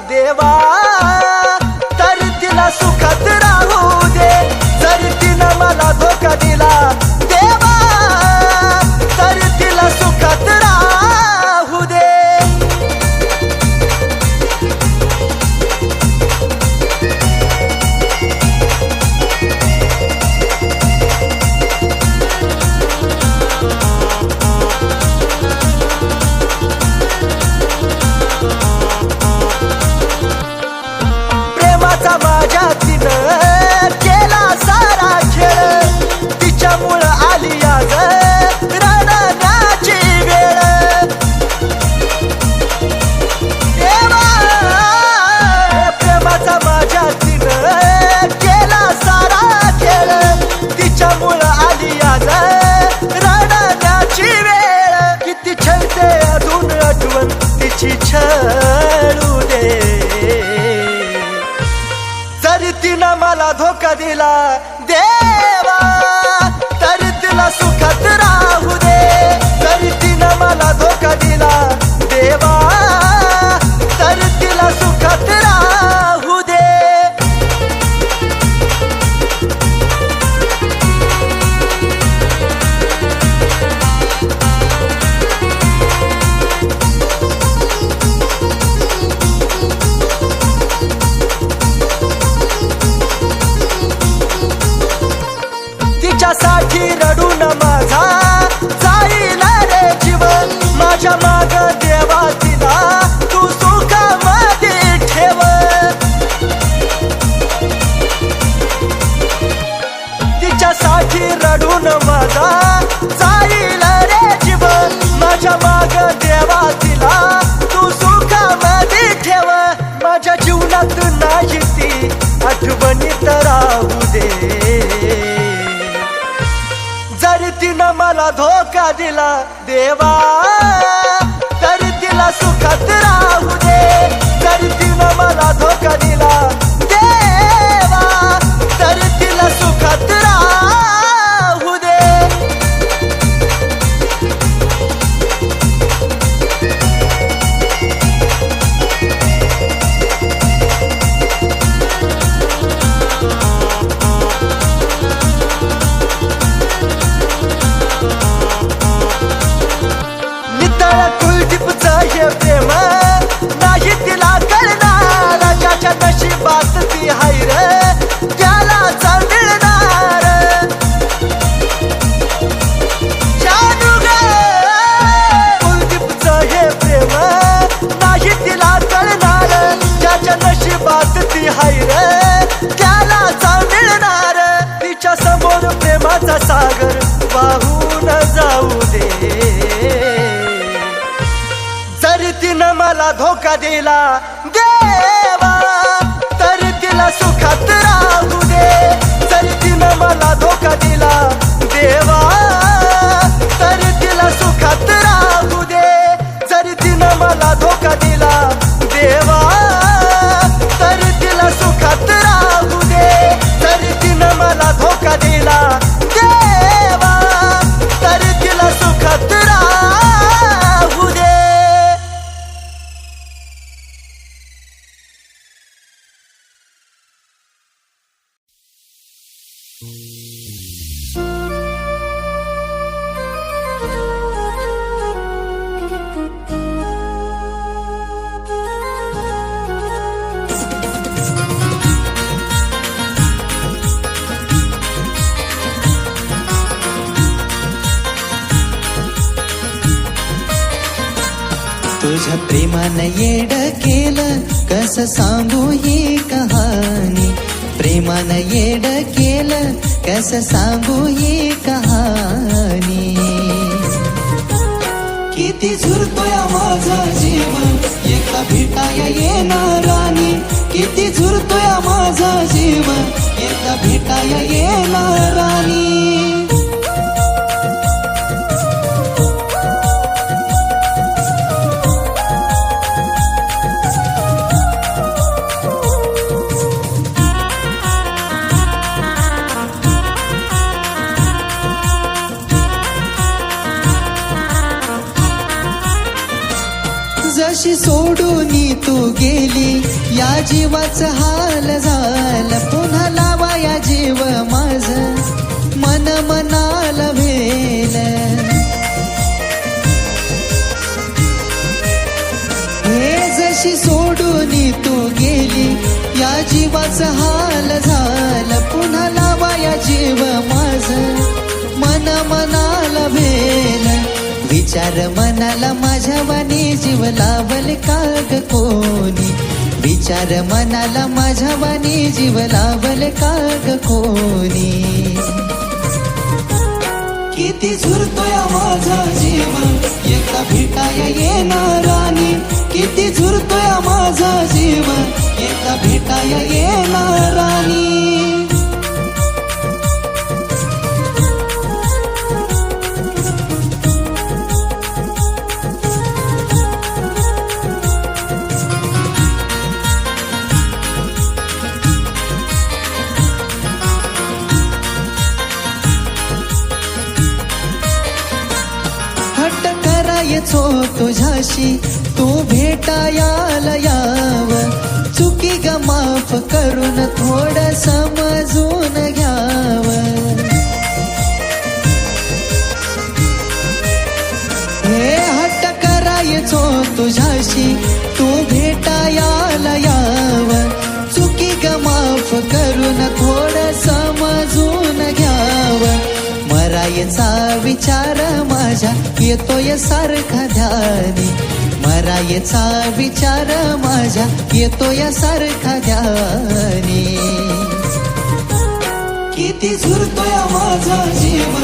देवा तर तिला सुखात राहू दे. जर तिनं मला धोका दिला देवा तर तिला सुखात राहू दे. प्रेमाचा माझ्या तिनं केला सारा खेळ. तिच्यामुळं आली आज रडण्याची वेळ. देवा प्रेमाचा माझ्या तिनं केला सारा खेळ. तिच्यामुळं आली आज रडण्याची वेळ. किती छळते अजून आठवण तिची छळू दे. जर तिनं मला धोका दिला देवा तर तिला सुखात राहू दे. जर तिनं मला धोका दिला देवा तर तिला सुखात राहू दे. तिच्यासाठी रडून माझा जाईल रे जीवन. माझ्या माग देवा तिला तू सुखामध्ये ठेव. तिच्यासाठी रडून माझा जाईल रे जीवन. माझ्या माग देवा तिला तू सुखामध्ये ठेव. माझ्या जीवनात नाही ती आठवणीत राहू दे. जर तिनं मला धोका दिला देवा तर तिला सुखात राहू दे. जर तिनं मला धोका दिला देवा तर तिला सुखात राहू दे. कुलदीपचं हे प्रेम नाही तिला कळणार. ज्याच्या नशिबात ती हाय रे त्याला मिळणार. जानू ग कुलदीपचं हे प्रेम नाही तिला कळणार. ज्याच्या नशिबात ती हाय रे त्याला मिळणार. तिच्या समोर प्रेमाचा सागर वाहून जाऊ दे. जर तिनं मला धोका दिला देवा तर तिला सुखात राहू दे. जर तिनं मला धोका दिला देवा तर तिला सुखात राहू दे. जर तिनं मला धोका दिला देवा तर तिला सुखात राहू दे. जर तिनं मला धोका दिला देवा तर तिला सुखात राहू दे. तुझ्या प्रेमानं येड केलं कसं सांगू ही कहाणी. प्रेमानं येड केलं कसं सांगू ही कहाणी. किती झुरतोय माझा जीव एका भेटाया येणारानी. किती झुरतोय माझा जीव एका भेटाया येणारानी. जशी सोडून तू गेली या जीवाचं हाल झालं पुन्हा लावा या जीव माझ मन मनाला भेल हे जशी सोडून तू गेली या जीवाचं हाल झालं पुन्हा लावा या जीव माझ मन मनाला भेल विचार मनाला माझ्या वाणी जीव लावल का ग कोणी विचार मनाला माझ्या वाणी जीव लावल का ग कोणी किती झुरतोय माझा जीव एकदा भेटाया येणारानी किती झुरतोय माझा जीव एकदा भेटाया येणारानी करायचो तुझ्याशी तू भेटायाला याव चुकी ग माफ करून थोडं समजून घ्याव हे हट्ट करायचो तुझ्याशी तू भेटायाला याव चुकी ग माफ करून थोडं समजून घ्याव मरायचा विचार माझ्या येतोय सारखा ध्यानी मरायचा विचार माझ्या येतोय सारखा ध्यानी किती झुरतोय माझा जीव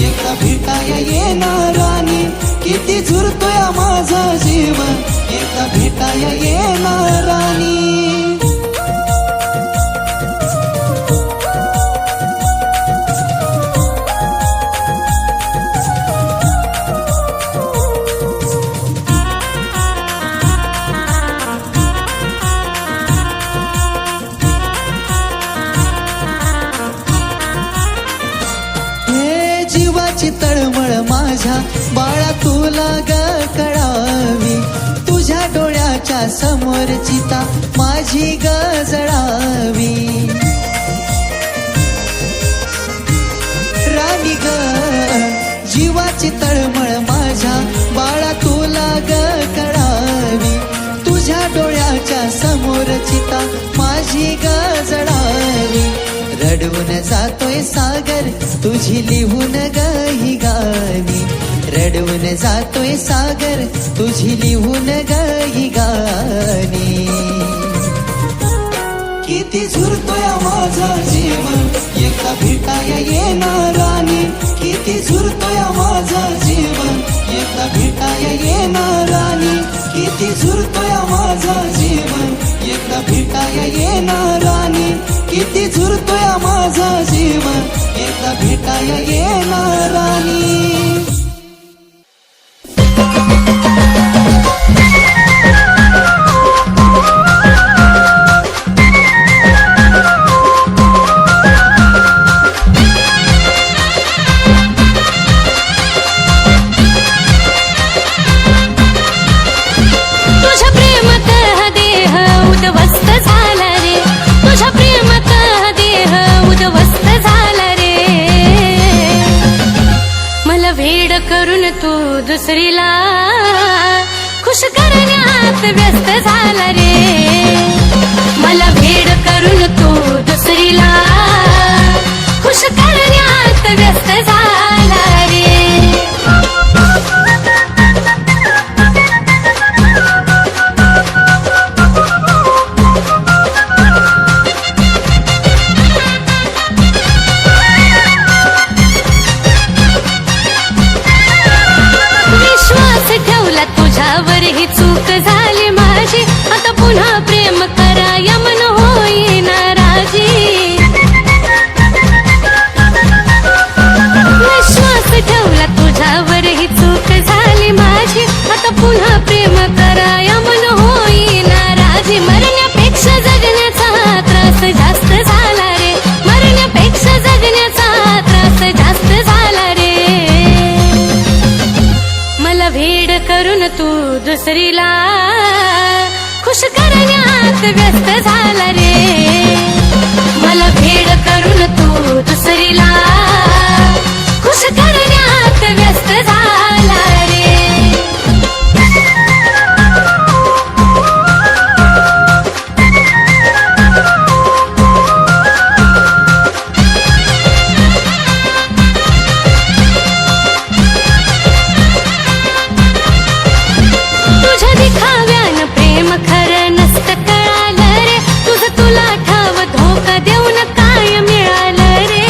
एकदा भेटाया येणारानी किती झुरतोय माझा जीव एकदा भेटाया येणारानी तळमळ माझ्या बाळा तुला ग कळावी तुझ्या डोळ्याच्या समोर चिता माझी ग जळावी राणी ग जीवाची तळमळ माझ्या बाळा तुला ग कळावी तुझ्या डोळ्याच्या समोर चिता माझी ग जळावी रडवून जातोय सागर तुझी लिहून ग ही गाणी रडवून जातोय सागर तुझी लिहून ग ही गाणी किती झुरतोय माझा जीव एकदा भेटाया येणारानी किती झुरतोय माझा जीव एकदा भेटाया येणारानी किती झुरतोय माझा जीव एकदा भेटाया येणारानी किती झुरतोय माझा जीव एकदा भेटाया येणारानी करून तू दुसरीला खुश करण्यात व्यस्त झाला रे मला भेड करून तू दुसरीला खुश करण्यात व्यस्त झाला रे तुझ्यावर ही चूक झाली माझी आता पुन्हा प्रेम कराया मन होई नाराजी विश्वास ठेवला तुझ्यावर ही चूक झाली माझी आता पुन्हा प्रेम कराया मन होई नाराजी मरण्यापेक्षा जगण्याचा त्रास जास्त झाला रे मरण्यापेक्षा जगण्याचा त्रास जास्त झाला रे मला भेड करून तू दुसरीला खुश करण्यात व्यस्त झाला रे मला भेड करून तू दुसरीला खुश करण्यात व्यस्त झाला रे तुझ्या दिखाव्यानं प्रेम खरं नसतं कळालं रे तुझं तुला ठाव धोका देऊन काय मिळालं रे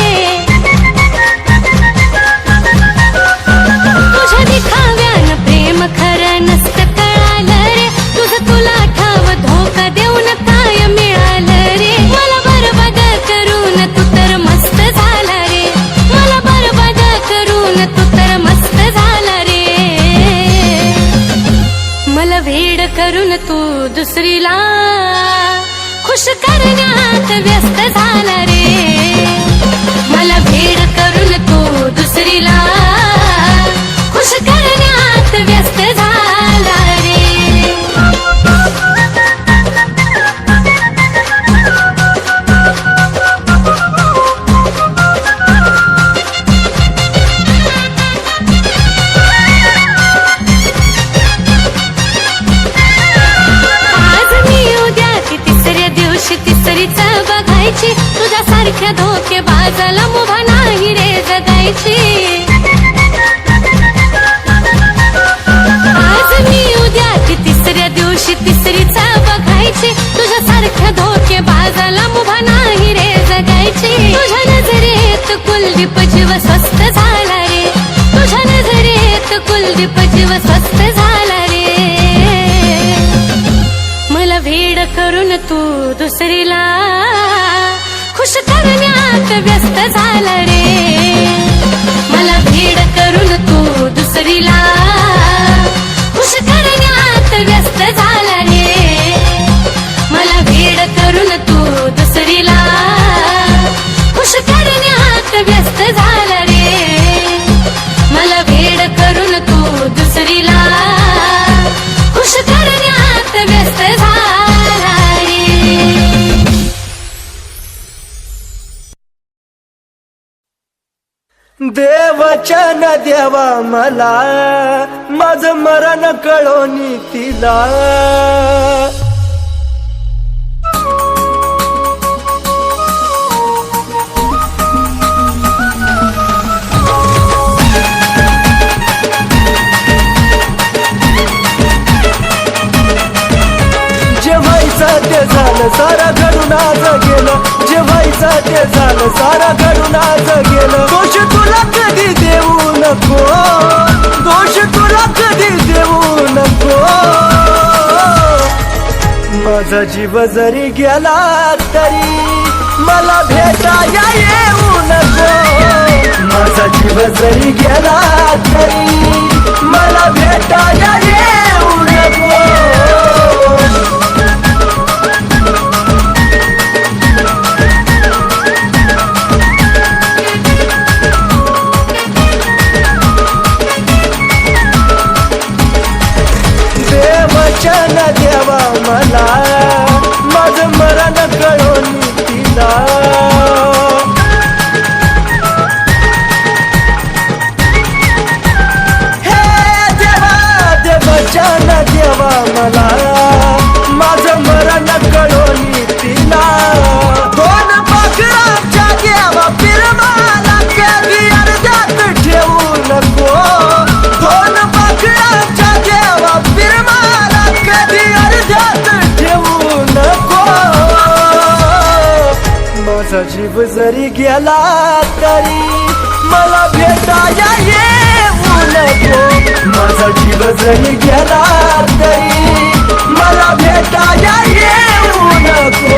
तुझ्या दिखाव्यानं प्रेम खरं नसतं कळालं रे तुझं तुला ठाव धोका देऊन काय मिळालं रे मला बरबाद करून तू तर मस्त झाला रे मला बरबाद करून तू तर मस्त झाला रे मला वेड करून तू दुसरीला खुश करण्यात व्यस्त झाला रे मला वेड करून तू दुसरीला खुश करण्यात व्यस्त झाला रे तिसरीच बघायची तुझ्यासारख्या धोकेबाजाला मुभा नाही रे जगायची आज मी उद्या ती तिसऱ्या दिवशी तिसरीच बघायची तुझ्यासारख्या धोकेबाजाला मुभा नाही रे जगायची तुझ्या नजरेत कुलदीप जीव स्वस्त झाला रे तुझ्या नजरेत कुलदीप जीव स्वस्त झाला रे मला वेड करून तू दुसरीला खुश करण्यात व्यस्त झाला रे मला वेड करून तू दुसरीला खुश करण्यात व्यस्त झाला रे मला वेड करून तू दुसरीला खुश करण्यात व्यस्त झाला रे मला वेड करून तू दुसरीला खुश करण्यात व्यस्त झाला रे देवचन देवा मला माझं मरण कळोनी तिला जे व्हायचं ते झालं सारा घडून आज गेलं जे व्हायचं ते झालं सारा घडून आज गेलं दोष तुला कधी देऊ नको दोष तुला कधी देऊ नको माझा जीव जरी गेला तरी मला भेटाया येऊ नको माझा जीव जरी गेला तरी मला भेटाया येऊ नको देवचन देवा मला माझं मरण कळोनी तिला हे देवा देवचन देवा मला माझं मरण कळोनी तिला दोन पाखरांच्या देवा फिरमाला कधी अर्ध्यात ठेवू नको दोन पाखरांच्या देवा फिरमाला कधी अर्ध्यात ठेवू नको माझा जीव जरी गेला तरी मला भेटाया येऊ नको माझा जीव जरी गेला तरी मला भेटाया येऊ नको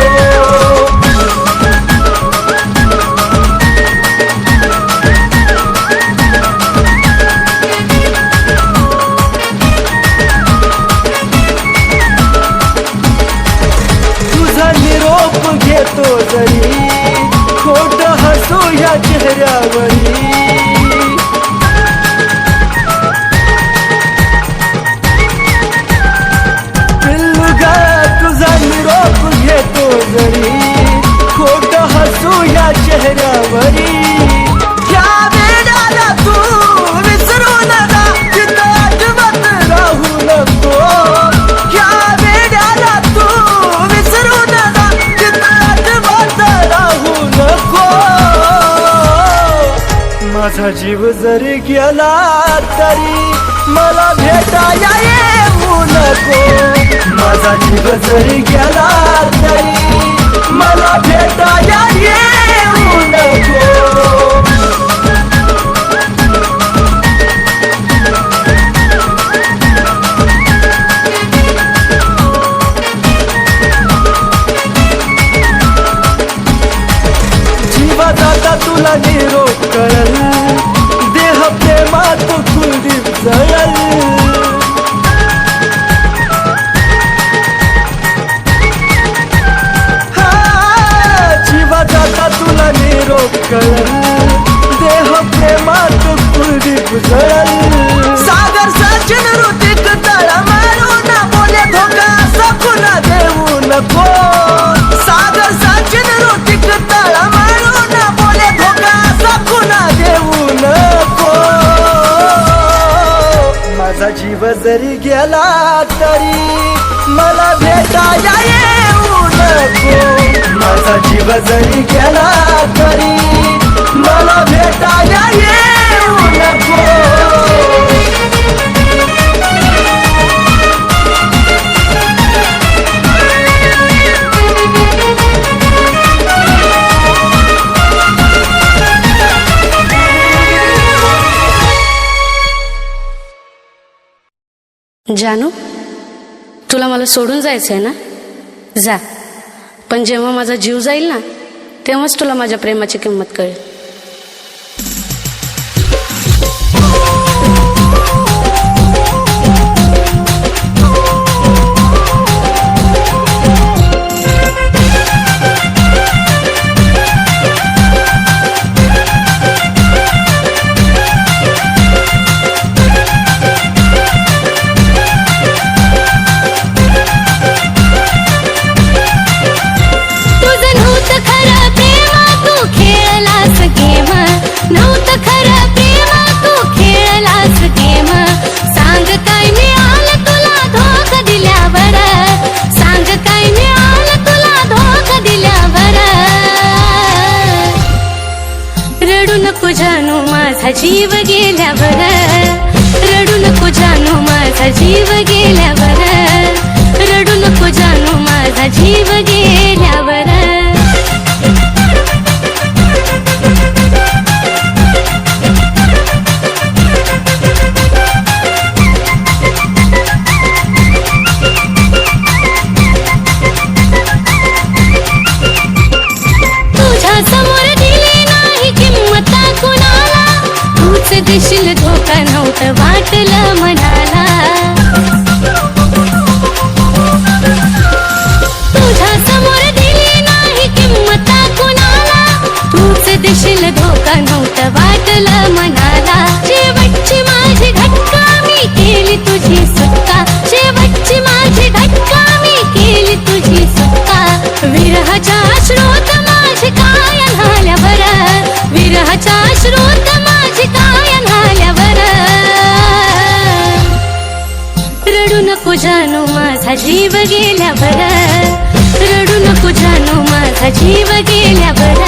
तुझा निरोप घेतो जरी खोट हसू या चेहऱ्यावरी माझा जीव जरी गेला तरी मला भेटाया येऊ नको. माझा जीव जरी गेला तरी मला भेटाया येऊ नको. जीवाचा तुला निरोप करल, देह प्रेमात कुलदीप जळल. जीवाचा तुला निरोप करल, देह प्रेमात कुलदीप जळल. सागर सचिन ऋतिक तळा मारू ना बोले धोका सपना देऊ नको. सागर सचिन ऋतिक तळा मारू ना बोले धोका सपना देऊ नको. माझा जीव जरी गेला तरी मला भेटाया येऊ नको. माझा जीव जरी गेला तरी मला भेटाया येऊ नको. जानू, तुला मला सोडून जायचंय ना? जा, पण जेव्हा माझा जीव जाईल ना तेव्हाच तुला माझ्या प्रेमाची किंमत कळेल. जानू माझा जीव गेल्यावर, रडू नको जानू माझा जीव गेल्यावर, रडू नको जानू माझा जीव गेल्यावर. देशील धोका नव्हतं वाटलं मनाला. तुझ्या समोर दिली नाही किंमत कुणाला, तूच देशील धोका नव्हतं वाटलं मनाला. शेवटची माझी घटका मी केली तुझी सुटका, शेवटची माझी घटका मी केली तुझी सुटका. विरहाच्या अश्रोत माझी काय झाल्यावर, विरहाच्या अश्रोत माझी काय रडू नको जानू माझा जीव गेल्यावर, रडू नको जानू माझा जीव गेल्यावर,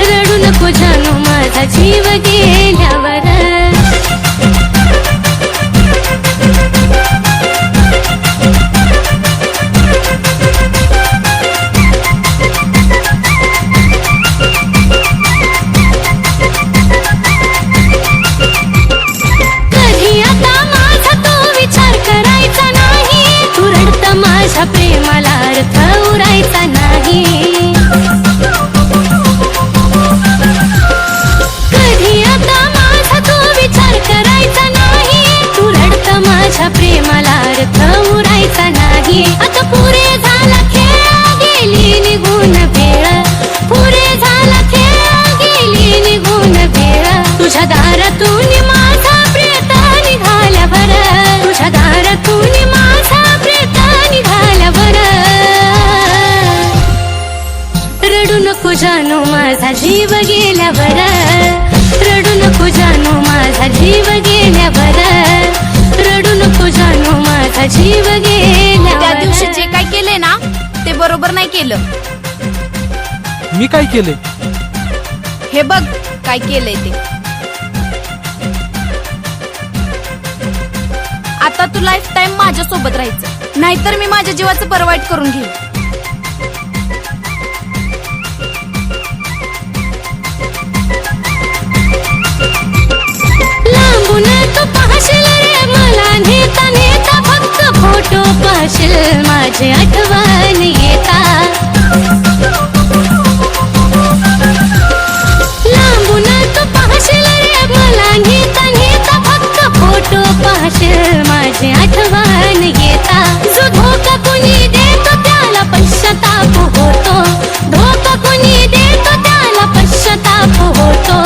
रडू नको जानू माझा जीव गेल्यावर. माझ्या प्रेमाला अर्थ उरायचा नाही. कधी आता माझा तो विचार करायचा नाही, तू रडत माझ्या प्रेमाला अर्थ उरायचा नाही. आता पुरे झाला खेळ गेली निघून वेळ, पुरे झाला खेळ गेली निघून वेळ. तुझ्या दारातून माझा प्रेत निघाल्यावर, तुझ्या दारातून माझा प्रेत निघाल्यावर. रडू नको जानू माझा जीव गेल्यावर, रडू नको जानू माझा जीव गेल्यावर, रडू नको जानू माझा जीव गेल्यावर. त्या दिवशी जे काय केले ना ते बरोबर नाही केलं. मी काय केले? हे बघ काय केलंय ते. आता तू लाईफ टाइम माझ्या सोबत राहायचं, नाहीतर मी माझ्या जीवाचं बरं वाईट करून घेईन. लांबून तू पाहशील रे मला नेता नेता, फक्त फोटो पाहशील माझी आठवण येता. लांबून तू पाहशील रे मला नेता नेता, फक्त फोटो पाहशील माझी आठवण येता. जो धोका कोणी देतो त्याला पश्चाताप होतो, धोका कोणी देतो त्याला पश्चाताप होतो.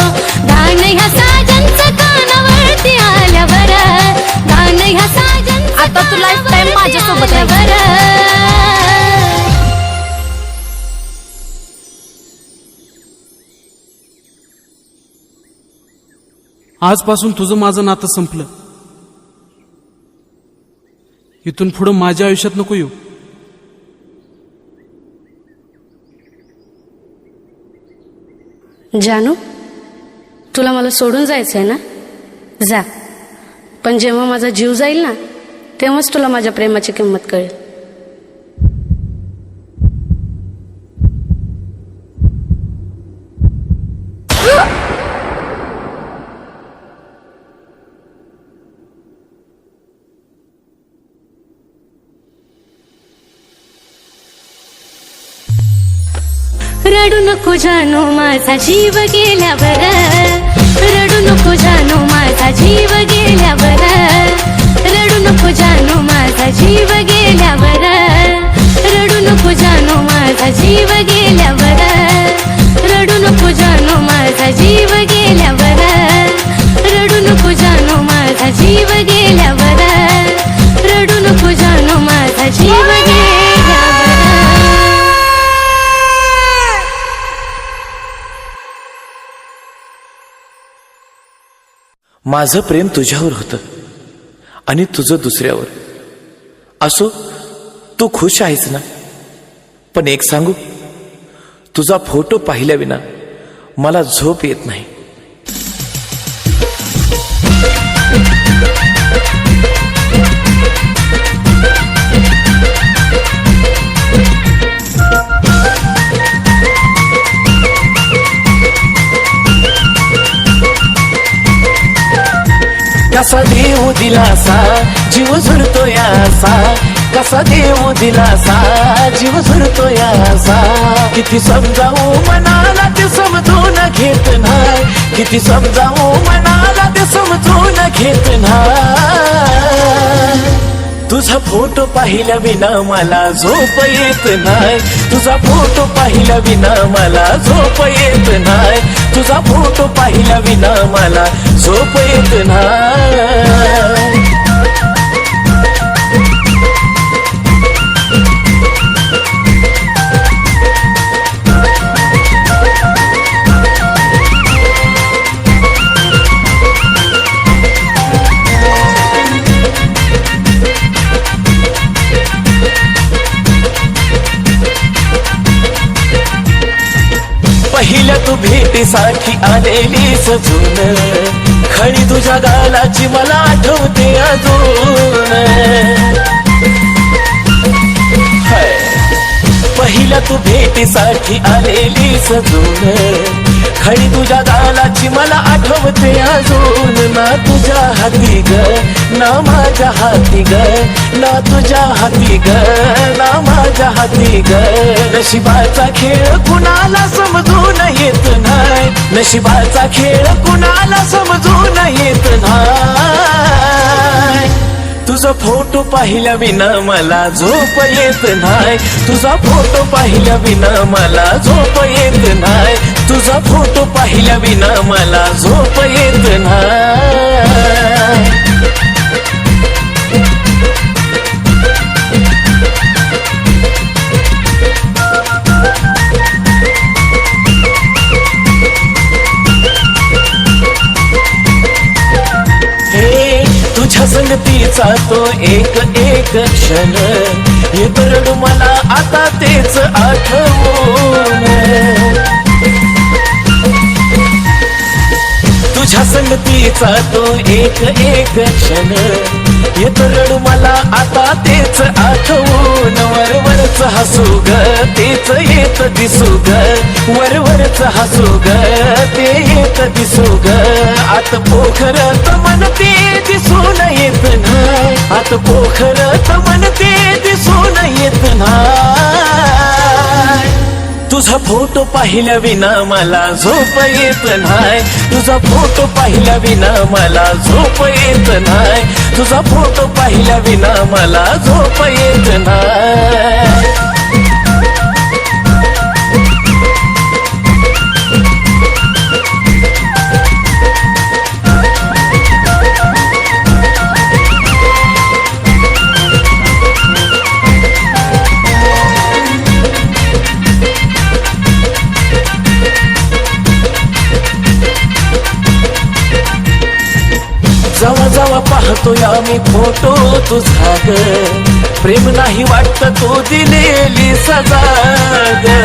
गाणं ह्या साजनचं कानावरती आल्यावर, गाणं ह्या साजनचं आता तू लाईफ टाइम माझ्या सोबत आल्यावर. आजपासून तुझं माझं नातं संपलं. इथून पुढं माझ्या आयुष्यात नको येऊ. जानू, तुला मला सोडून जायचंय ना? जा. पण जेव्हा माझा जीव जाईल ना, तेव्हाच तुला माझ्या प्रेमाची किंमत कळेल. रडू नको जानू माझा जीव गेल्यावर, रडू नको जानू माझा जीव गेल्यावर, रडू नको जानू माझा जीव गेल्यावर, रडू नको जानू माझा जीव गेल्यावर, रडू नको जानू माझा जीव गेल्यावर, रडू नको जानू माझा जीव गेल्यावर, रडू नको जानू माझा जीव गेल्यावर. माझं प्रेम तुझ्यावर होतं आणि तुझं दुसऱ्यावर. असो, तू खुश आहेस ना? पण एक सांगू, तुझा फोटो पाहिल्या विना मला झोप येत नाही. कसा देव दिलासा जीव झुरतो यासा, कसा देव दिलासा जीव झुरतो यासा. किती समजावू मनाला ते समजून घेत नाही, किती समजावू मनाला ते समजून घेत नाही. तुझा फोटो पाहिल्या विना मला झोप येत नाही, तुझा फोटो पाहिल्या विना मला झोप येत नाही, तुझा फोटो पाहिल्या विना मला झोप येत नाही. पहिल्या तू भेटीसाठी आलेली सजून, खळी तुझ्या गालाची मला आठवते अजून. पहिल्या तू भेटीसाठी आलेली सजून, खळी तुझ्या गालाची मला आठवते अजून. ना तुझ्या हाती ग ना माझ्या हाती ग, ना तुझ्या हाती ग ना माझ्या हाती ग. नशिबाचा खेळ कुणाला समजून येत नाही, नशिबाचा खेळ कुणाला समजून येत नाही. तुझा फोटो पाहिल्या विना मला झोप येत नाही, तुझा फोटो पाहिल्या विना मला झोप येत नाही, तुझा फोटो पाहिल्या विना मला झोप येत नाही. तुझ्या संगतीचा तो एक एक क्षण येतो रडू मला आता तेच आठवून. तुझ्या संगतीचा तो एक एक क्षण येत रडू मला आता तेच आठवून वरवरच हसू ग तेच येत दिसू ग वरवरच हसू ग ते येत दिसू ग आत पोखरत मन ते दिसून येत नाही आत पोखरत मन ते दिसून येत नाही तुझा फोटो पाहिल्या विना मला झोप येत नाही तुझा फोटो पाहिल्या विना मला झोप येत नाही तुझा फोटो पाहिल्या विना मला झोप येत नाही जवा जवा पाहतोय आम्ही फोटो तुझा ग प्रेम नाही वाटत तो दिलेली सजा ग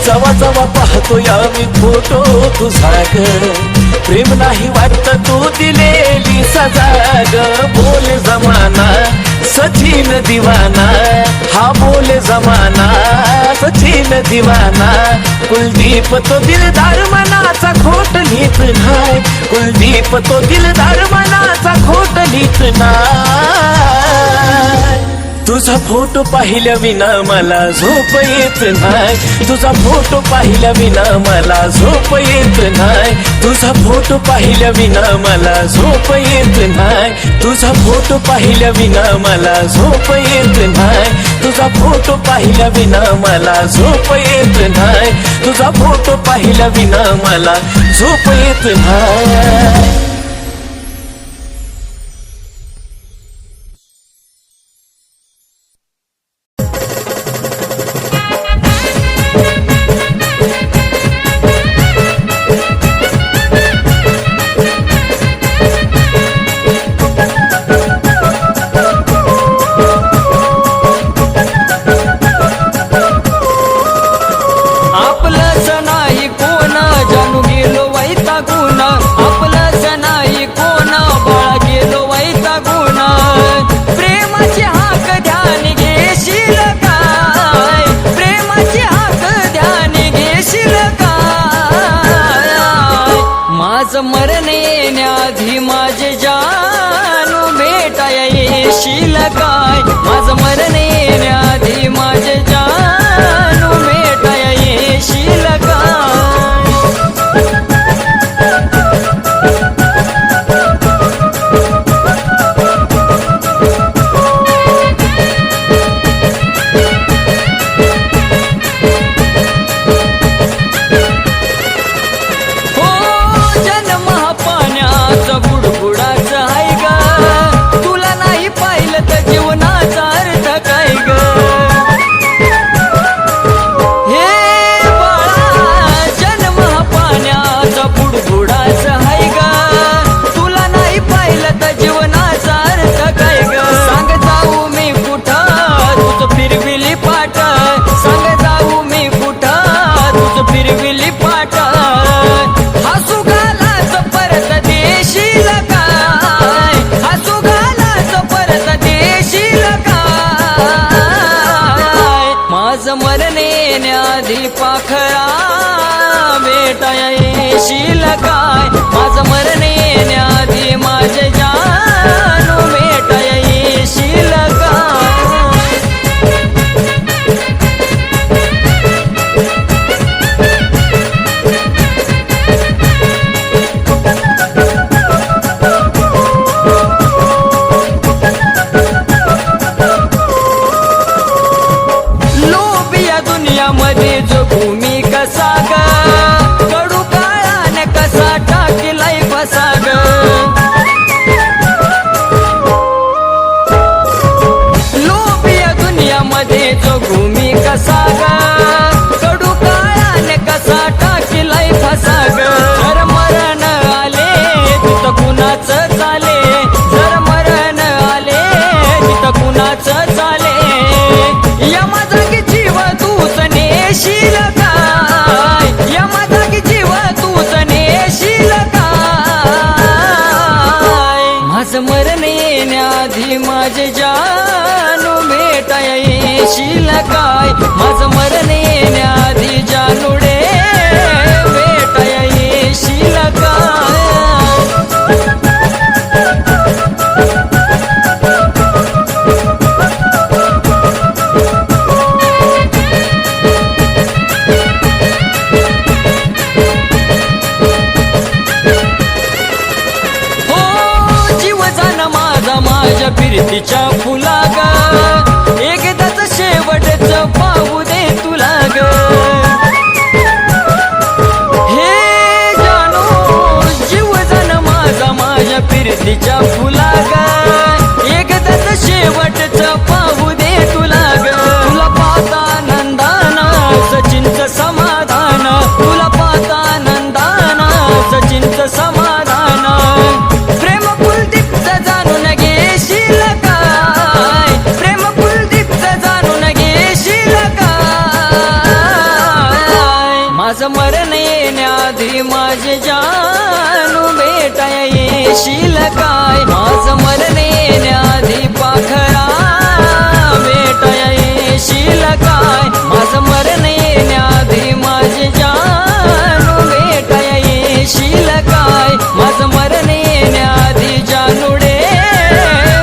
जवा जवा पाहतोय आम्ही फोटो तुझा ग प्रेम नाही वाटत तो दिलेली सजा ग बोले जमाना सचिन दीवाना हा बोले जमाना सचिन दीवाना कुलदीप तो दिलदार मनाचा खोट लिहित नाही कुलदीप तो दिलदार मनाचा खोट लिहित नाही तुझा फोटो पाहिल्या विना मला झोप येत नाही तुझा फोटो पाहिल्या विना मला झोप येत नाही तुझा फोटो पाहिल्या विना मला झोप येत नाही तुझा फोटो पाहिल्या विना मला झोप येत नाही तुझा फोटो पाहिल्या विना मला झोप येत नाही तुझा फोटो पाहिल्या विना मला झोप येत नाही मरण येण्याआधी माझे जानू भेटाया येशील काय माझं मरण येण्याआधी माझे जानू भेटाया येशील काय मरण येण्याआधी पाखरा भेटाया येशील काय माझं मरण येण्याआधी माझे जानू भेटाया येशील काय मध्ये जो भूमी कसा ग कडू काळाने कसा टाकीलाय फसा ग लोभिया दुनियामध्ये जो भूमी कसा ग कडू काळाने कसा टाकीलाय फसा ग जर मरण आले तिथं कुणाचं चाले जर मरण आले तिथं कुणाचं चाले यमा जागी जीव तूच नेशील काय यमा जागी जीव तूच नेशील काय फिरतीच्या फुला ग एकदाच शेवटच पाहू दे तुला ग हे जाणू जीव जाण माझा माझ्या फिरतीच्या फुला ग एकदाच शेवटच पाहू दे तुला ग तुला पाहता नंदान सचिनचं समाधान तुला पाहता नंदान सचिनचं समाधान प्रेम कुलदीपचं जाणून घेशील काय प्रेम कुलदीपचं जाणून घेशील काय माझं मरण येण्याआधी माझे जानू भेटाय येशील काय माझं मरण येण्याआधी पाखरा भेटाय येशील काय माझं मरण येण्याआधी माझे जानू भेटाय येशील काय माझं मरण येण्याआधी जानूडे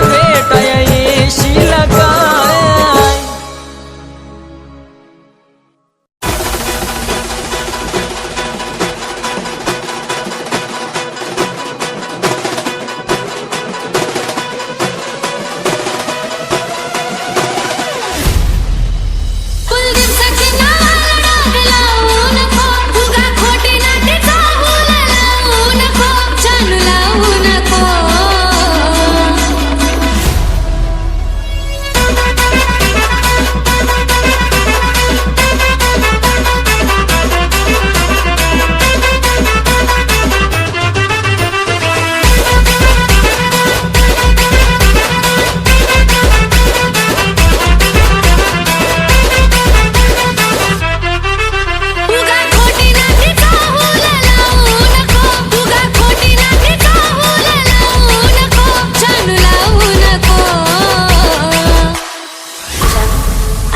भेटाय येशील काय कुलदीप सचिनाला डाग लावू नको उगा खोटी नाटी चाहूल लावू नको जानू लावू नको उगा खोटी नाटी चाहूल लावू नको उगा खोटी नाटी चाहूल लावू नको जानू लावू नको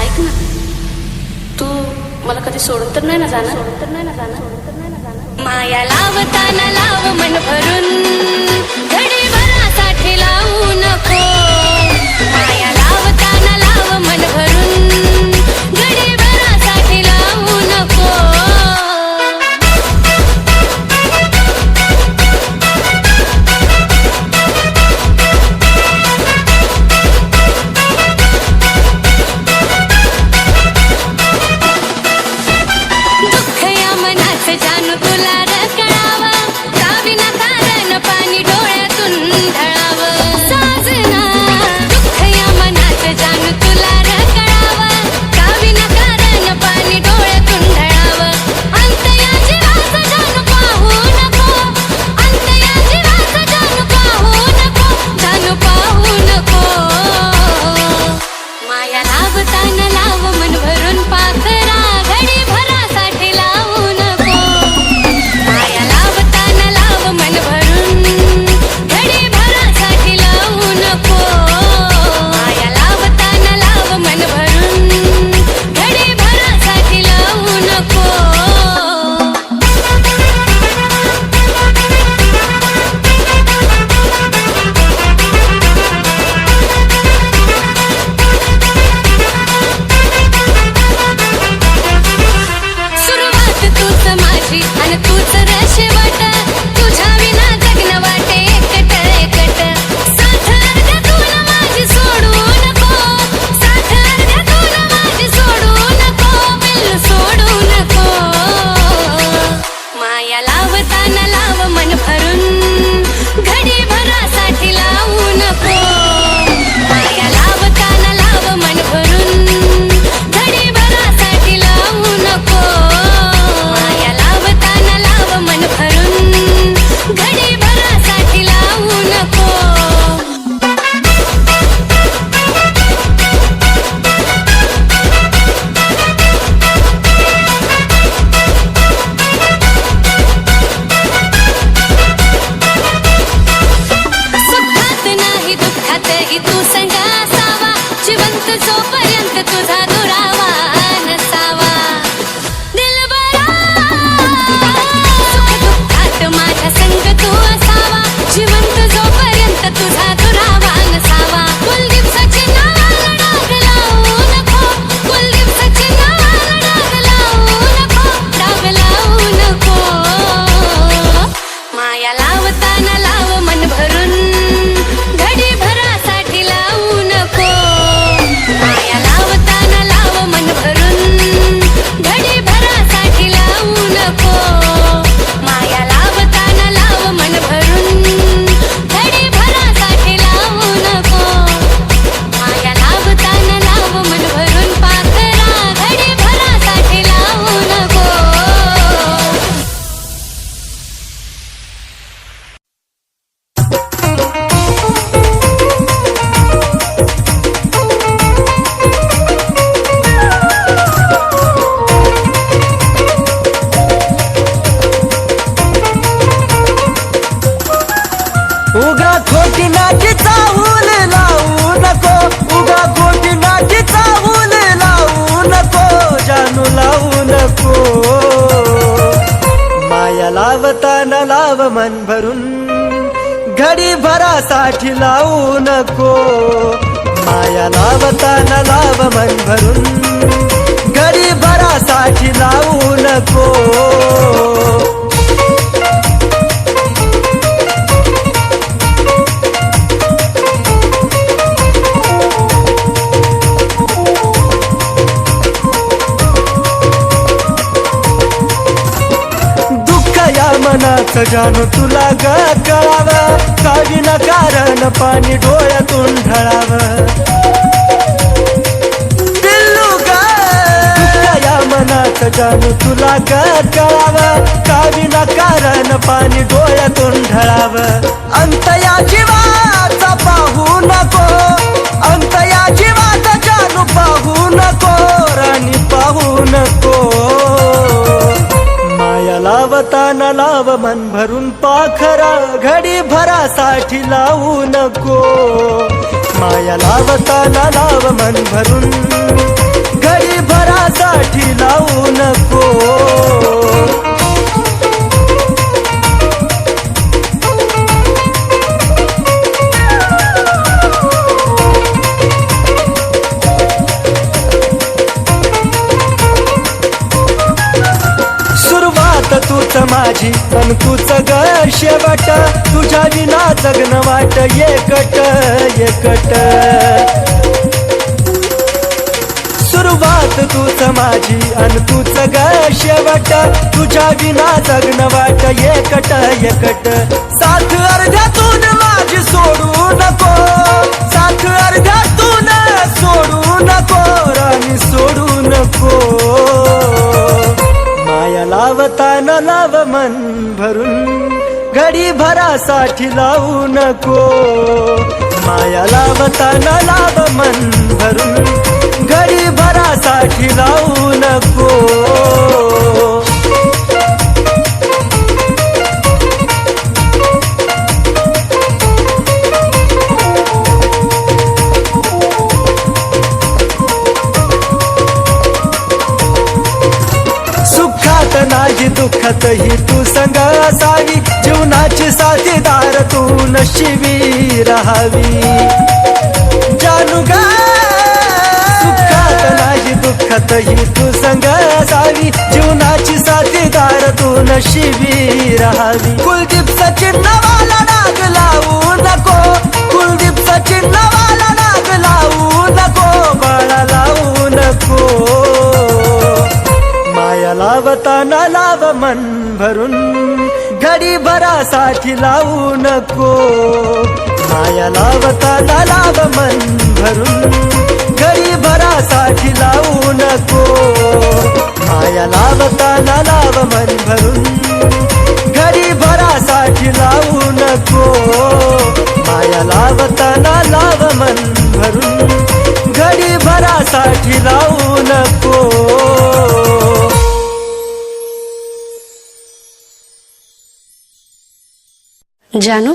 ऐक ना तू मला कधी सोडून तर नाही ना जाणार माया लावताना लाव मन भरून घडी भरासाठी लावू नको माया लावताना लाव मन भरून घडी भरासाठी लावू नको दुःख या मनाचं जानू तुला रकळावं का विना कारण पाणी डोळ्यातून ढळावं साजना दुःख या मनाचं जानू तुला रकळावं का विना कारण पाणी डोळ्यातून ढळावं अंत या जीवाचं जानू पाहू नको अंत या जीवाचं जानू पाहू नको माया लावताना लाव मन भरून पाखरा घडी भरासाठी लावू नको माया लावताना लाव मन भरून घडी भरासाठी लावताना लाव मन भरून, घडी भरासाठी लावू नको. माया लावताना लाव मन भरून, घडी भरासाठी लावू नको. मनाचं जाणू तुला ग कळावं, का विनाकारण पाणी डोळ्यातून ढळावं. पिल्लू ग या मनाचं जाणू तुला ग कळावं, का विनाकारण पाणी डोळ्यातून ढळावं. अंत या जीवाचा पाहू नको, अंत या जीवाचा जाणू पाहू नको, राणी पाहू नको. माया लावताना लाव मन भरून पाखरा, घडी भरासाठी लावू नको. माया लावताना लाव मन भरून, घडी भरासाठी लावू नको. तूच माझी पण तूच ग शेवट, तुझ्या विना जगन वाट एकट एकट. सुरुवात तूच माझी अन तूच ग शेवट, तुझ्या विना जगन वाट एकट एकट. साथ अर्ध्यातून माझी सोडू नको, साथ अर्ध्यातून सोडू नको, राणी सोडू नको. माया लावताना लाव मन भरून, घडी भरासाठी लावू नको. माया लावताना लाव मन भरून, घडी भरासाठी लावू नको. नाही दुःखात ही तू संग असावी, जीवनाची साथीदार तू नशिबी राहावी. जानू ग सुखात नाही दुःखात ही तू संग असावी, जीवनाची साथीदार तू नशिबी राहावी. कुलदीप सचिन नवाला नाग लावू नको, कुलदीप सचिन नवाला नाग लावू नको, बाळा लावू नको. माया लावताना लाव मन भरून, घडी भरासाठी लावू नको. माया लावताना लाव मन भरून, घडी भरासाठी लावू नको. माया लावताना लाव मन भरून, घडी भरासाठी लावू नको. माया लावताना लाव मन भरून, घडी भरासाठी लावू नको. जानू,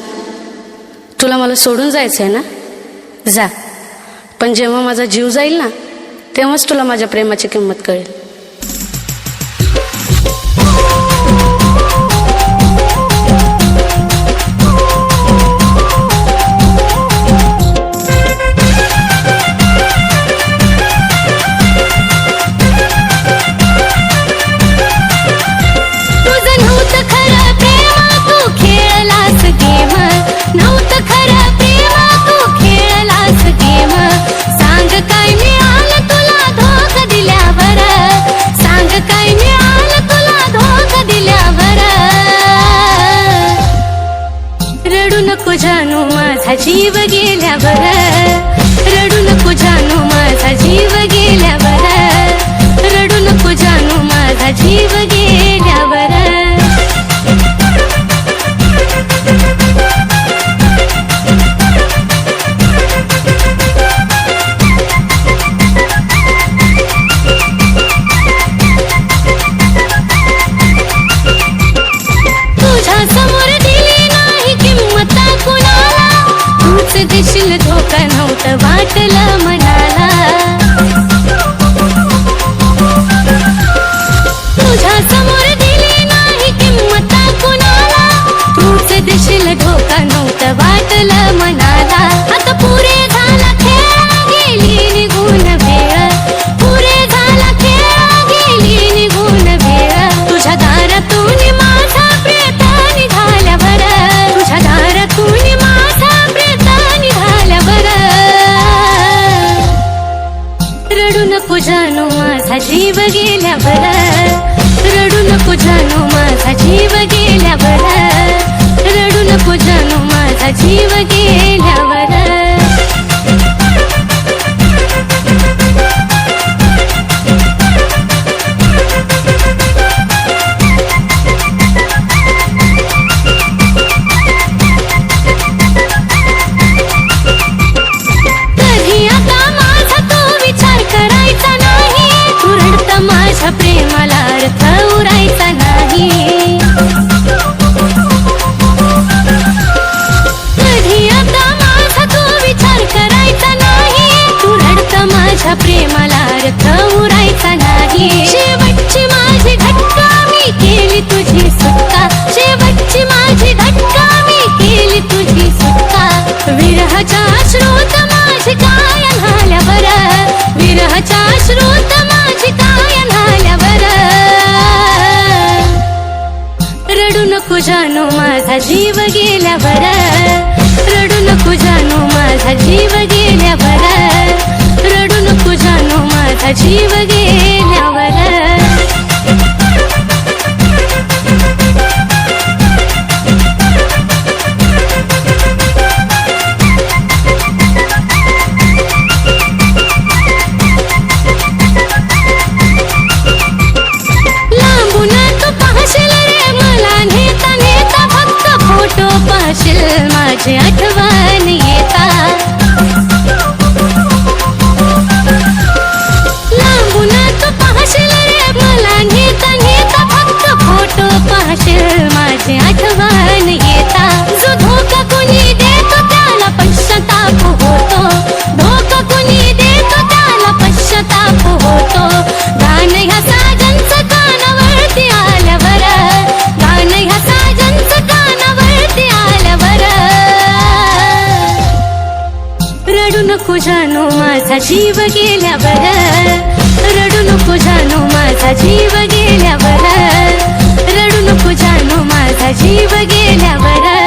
तुला मला सोडून जायचं आहे ना, जा. पण जेव्हा माझा जीव जाईल ना, तेव्हाच तुला माझ्या प्रेमाची किंमत कळेल. जानू माझा जीव गेल्यावर, रडू नको जानू माझा जीव गेल्यावर, रडू नको जानू माझा जीव गेल्यावर. तुझ्या समोर दिली नाही किंमत कुणाला, तूच देशील धोका नव्हतं वाटलं मनाला. तुझ्या नको जानू माझा जीव गेल्यावर रडू नको जानू माझा जीव गेल्यावर रडू नको जानू माझा जीव गेल्यावर माझे आठवण येता लांबून तू पाहशील रे मला नेता नेता फक्त फोटो पाहशील माझे आठवण येता जो धोका कोणी देतो त्याला पश्चाताप होतो धोका कोणी देतो त्याला पश्चाताप होतो गाणं ह्या साजनचं कानावरती आल्यावर गाणं ह्या साजनचं कानावरती आल्यावर रडू नको जानू माझा जीव गेल्यावर रडू नको जानू माझा जीव गेल्यावर रडू नको जानू माझा जीव गेल्यावर